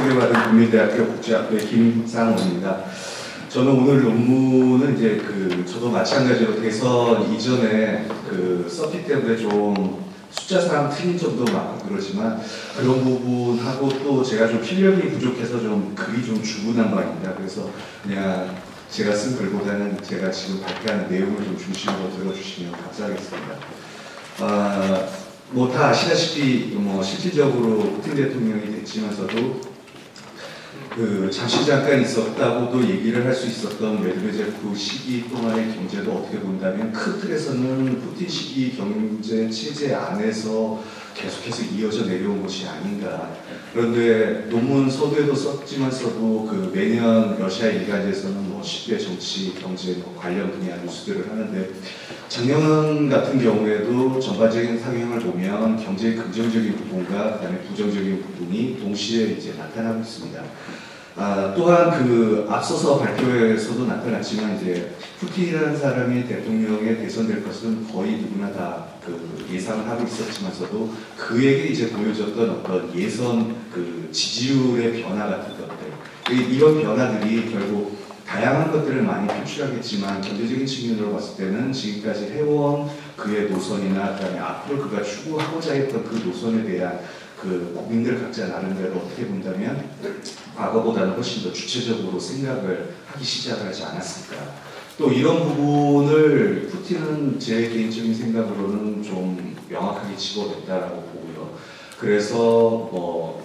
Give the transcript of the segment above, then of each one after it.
초대받은 국민대학교 국제학부의 김상원입니다. 저는 오늘 논문은 이제 저도 마찬가지로 대선 이전에 썼기 때문에 좀 숫자상 틀린 점도 많고 그러지만 그런 부분하고 또 제가 좀 필력이 부족해서 좀 글이 좀 주문한 바입니다. 그래서 그냥 제가 쓴 글보다는 제가 지금 발표하는 내용을 좀 중심으로 들어주시면 감사하겠습니다. 뭐 다 아시다시피 실질적으로 푸틴 대통령이 됐지만서도 잠시 잠깐 있었다고도 얘기를 할 수 있었던 메드베제프 시기 동안의 경제도 어떻게 본다면 큰 틀에서는 푸틴 시기 경제 체제 안에서 계속해서 이어져 내려온 것이 아닌가. 그런데 논문 서두에도 썼지만서도 매년 러시아 일간지에서는 10대 정치, 경제 관련 분야 뉴스들을 하는데 작년 같은 경우에도 전반적인 상황을 보면 경제의 긍정적인 부분과 그다음에 부정적인 부분이 동시에 이제 나타나고 있습니다. 또한 앞서서 발표에서도 나타났지만 이제 푸틴이라는 사람이 대통령에 대선될 것은 거의 누구나 다 예상을 하고 있었지만서도 그에게 이제 보여졌던 어떤 예선 지지율의 변화 같은 것들, 이런 변화들이 결국 다양한 것들을 많이 표출하겠지만 경제적인 측면으로 봤을 때는 지금까지 해온 그의 노선이나 그다음에 앞으로 그가 추구하고자 했던 그 노선에 대한 국민들 각자 나름대로 어떻게 본다면 과거보다는 훨씬 더 주체적으로 생각을 하기 시작하지 않았을까. 또 이런 부분을 푸틴은 제 개인적인 생각으로는 좀 명확하게 집어냈다라고 보고요. 그래서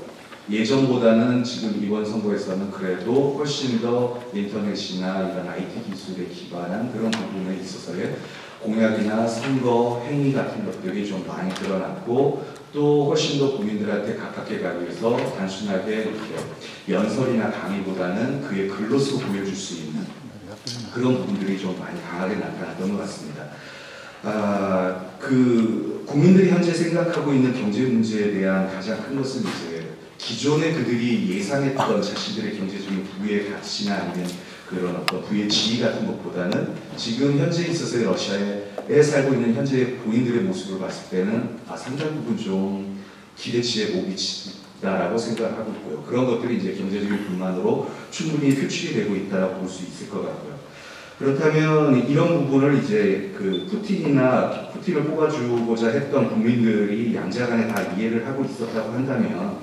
예전보다는 지금 이번 선거에서는 그래도 훨씬 더 인터넷이나 이런 IT 기술에 기반한 그런 부분에 있어서의 공약이나 선거 행위 같은 것들이 좀 많이 드러났고 또 훨씬 더 국민들한테 가깝게 가기 위해서 단순하게 이렇게 연설이나 강의보다는 그의 글로서 보여줄 수 있는 그런 부분들이 좀 많이 강하게 나타났던 것 같습니다. 국민들이 현재 생각하고 있는 경제 문제에 대한 가장 큰 것은 이제 기존에 그들이 예상했던 자신들의 경제적인 부의 가치나 아니면 그런 어떤 부의 지위 같은 것보다는 지금 현재 있어서의 러시아에 살고 있는 현재 본인들의 모습을 봤을 때는 상당 부분 좀 기대치에 못 미치다라고 생각하고 있고요. 그런 것들이 이제 경제적인 불만으로 충분히 표출이 되고 있다라고 볼 수 있을 것 같고요. 그렇다면 이런 부분을 이제 푸틴을 뽑아주고자 했던 국민들이 양자간에 다 이해를 하고 있었다고 한다면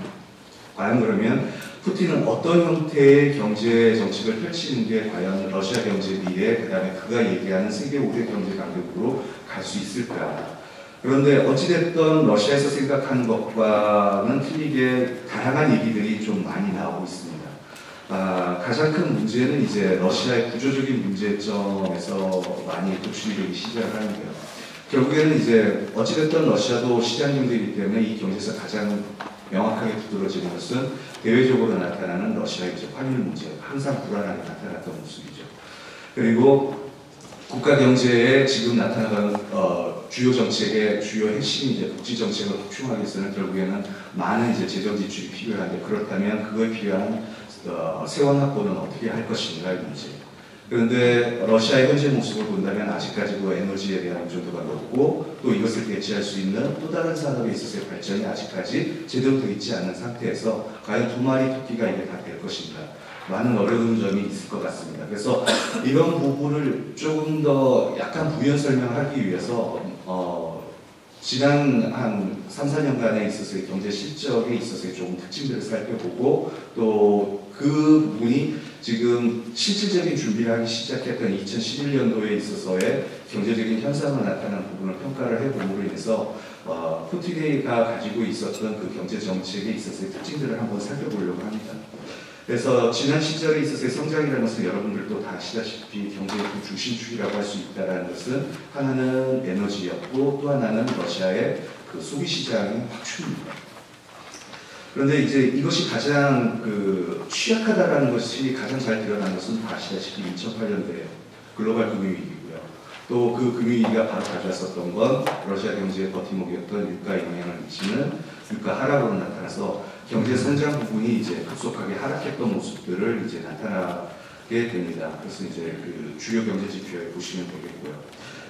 과연 그러면 푸틴은 어떤 형태의 경제 정책을 펼치는 게 과연 러시아 경제 미래, 그 다음에 그가 얘기하는 세계 5대 경제 강국으로 갈 수 있을까? 그런데 어찌됐든 러시아에서 생각하는 것과는 틀리게 다양한 얘기들이 좀 많이 나오고 있습니다. 가장 큰 문제는 이제 러시아의 구조적인 문제점에서 많이 도출이 되기 시작하는데요. 결국에는 이제 어찌됐든 러시아도 시장 경제이기 때문에 이 경제에서 가장 명확하게 두드러지는 것은 대외적으로 나타나는 러시아의 환율 문제, 항상 불안하게 나타났던 모습이죠. 그리고 국가 경제에 지금 나타나는 주요 정책의 주요 핵심이 이제 복지 정책을 확충하기 위해서는 결국에는 많은 이제 재정 지출이 필요한데 그렇다면 그거에 필요한 세원 확보는 어떻게 할 것인가의 문제. 그런데 러시아의 현재 모습을 본다면 아직까지도 에너지에 대한 의존도가 높고 또 이것을 대체할 수 있는 또 다른 산업에 있어서의 발전이 아직까지 제대로 되어 있지 않은 상태에서 과연 두 마리 토끼가 이게 다 될 것인가 많은 어려운 점이 있을 것 같습니다. 그래서 이런 부분을 조금 더 약간 부연 설명하기 위해서 지난 한 3, 4년간에 있어서의 경제 실적에 있어서의 조금 특징들을 살펴보고 또 그 부분이 지금 실질적인 준비를 하기 시작했던 2011년도에 있어서의 경제적인 현상으로 나타난 부분을 평가를 해봄으로 인해서 푸틴이가 가지고 있었던 그 경제 정책에 있어서의 특징들을 한번 살펴보려고 합니다. 그래서 지난 시절에 있어서의 성장이라는 것은 여러분들도 다 아시다시피 경제의 중심축이라고 할 수 있다는 것은 하나는 에너지였고 또 하나는 러시아의 소비 시장의 확충입니다. 그런데 이제 이것이 가장 취약하다라는 것이 가장 잘 드러난 것은 다 아시다시피 2008년도에 글로벌 금융위기고요. 또 그 금융위기가 바로 가져왔었던 건 러시아 경제의 버팀목이었던 유가에 영향을 미치는 유가 하락으로 나타나서 경제 성장 부분이 이제 급속하게 하락했던 모습들을 이제 나타나게 됩니다. 그래서 이제 주요 경제 지표에 보시면 되겠고요.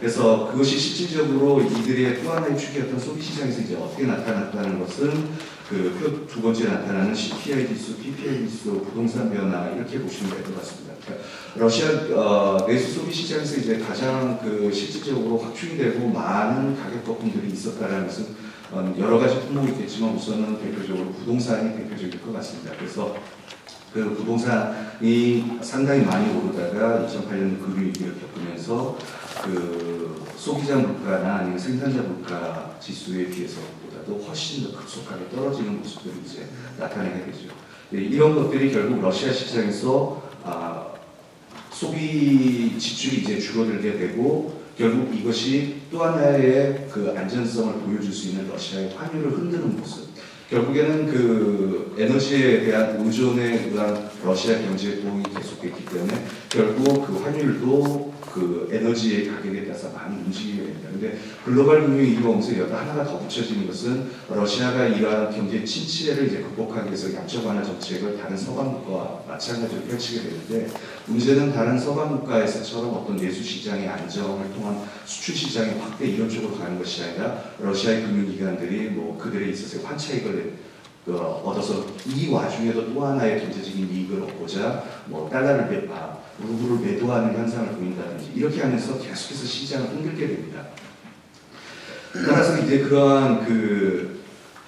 그래서 그것이 실질적으로 이들의 또 하나의 축이었던 소비 시장에서 이제 어떻게 나타났다는 것은 그 두 번째 나타나는 CPI 지수, PPI 지수, 부동산 변화 이렇게 보시면 될 것 같습니다. 그러니까 러시아 내수 소비 시장에서 이제 가장 실질적으로 확충이 되고 많은 가격 거품들이 있었다라는 것은 여러 가지 품목이 있겠지만 우선은 대표적으로 부동산이 대표적일 것 같습니다. 그래서 그 부동산이 상당히 많이 오르다가 2008년 금융위기를 겪으면서 그 소비자 물가나 아니면 생산자 물가 지수에 비해서보다도 훨씬 더 급속하게 떨어지는 모습들을 이제 나타내게 되죠. 이런 것들이 결국 러시아 시장에서 소비 지출이 이제 줄어들게 되고 결국 이것이 또 하나의 그 안전성을 보여줄 수 있는 러시아의 환율을 흔드는 모습. 결국에는 그 에너지에 대한 의존에 의한 러시아 경제 보복이 계속됐기 때문에 결국 그 환율도 그 에너지의 가격에 따라서 많이 움직이게 됩니다. 근데 글로벌 금융위기가 오면서 여기다 하나가 더 붙여지는 것은 러시아가 이러한 경제 침체를 이제 극복하기 위해서 양적 완화 정책을 다른 서방 국가와 마찬가지로 펼치게 되는데 문제는 다른 서방 국가에서처럼 어떤 내수 시장의 안정을 통한 수출 시장의 확대 이런 쪽으로 가는 것이 아니라 러시아의 금융기관들이 뭐 그들에 있어서 환차익을 얻어서 이 와중에도 또 하나의 경제적인 이익을 얻고자 뭐 달러를 루블을 매도하는 현상을 보인다든지 이렇게 하면서 계속해서 시장을 흔들게 됩니다. 따라서 이제 그러한 그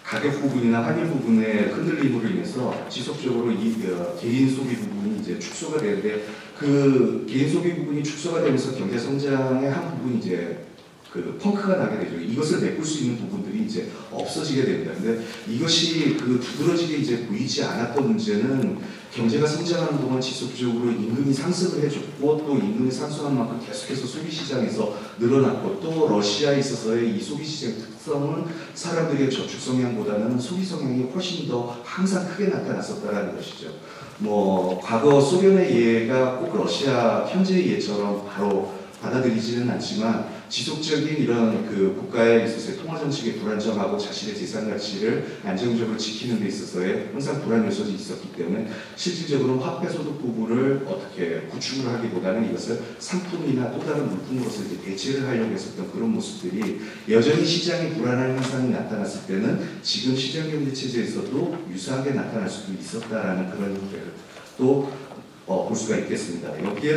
가격 부분이나 환율 부분의 흔들림으로 인해서 지속적으로 이 개인 소비 부분이 이제 축소가 되는데 그 개인 소비 부분이 축소가 되면서 경제 성장의 한 부분이 이제 그 펑크가 나게 되죠. 이것을 메꿀 수 있는 부분들이 이제 없어지게 됩니다. 근데 이것이 그 두드러지게 이제 보이지 않았던 문제는 경제가 성장하는 동안 지속적으로 임금이 상승을 해줬고 또 임금이 상승한 만큼 계속해서 소비시장에서 늘어났고 또 러시아에 있어서의 이 소비시장의 특성은 사람들의 저축 성향보다는 소비 성향이 훨씬 더 항상 크게 나타났었다는 것이죠. 뭐 과거 소련의 예가 꼭 러시아 현재의 예처럼 바로 받아들이지는 않지만 지속적인 이런 그 국가에 있어서의 통화 정책이 불안정하고 자신의 재산 가치를 안정적으로 지키는 데 있어서의 항상 불안 요소들이 있었기 때문에 실질적으로 화폐 소득 부분을 어떻게 구축을 하기보다는 이것을 상품이나 또 다른 물품으로서 이제 대체를 하려고 했었던 그런 모습들이 여전히 시장이 불안한 현상이 나타났을 때는 지금 시장 경제 체제에서도 유사하게 나타날 수도 있었다라는 그런 또 볼 수가 있겠습니다. 여기에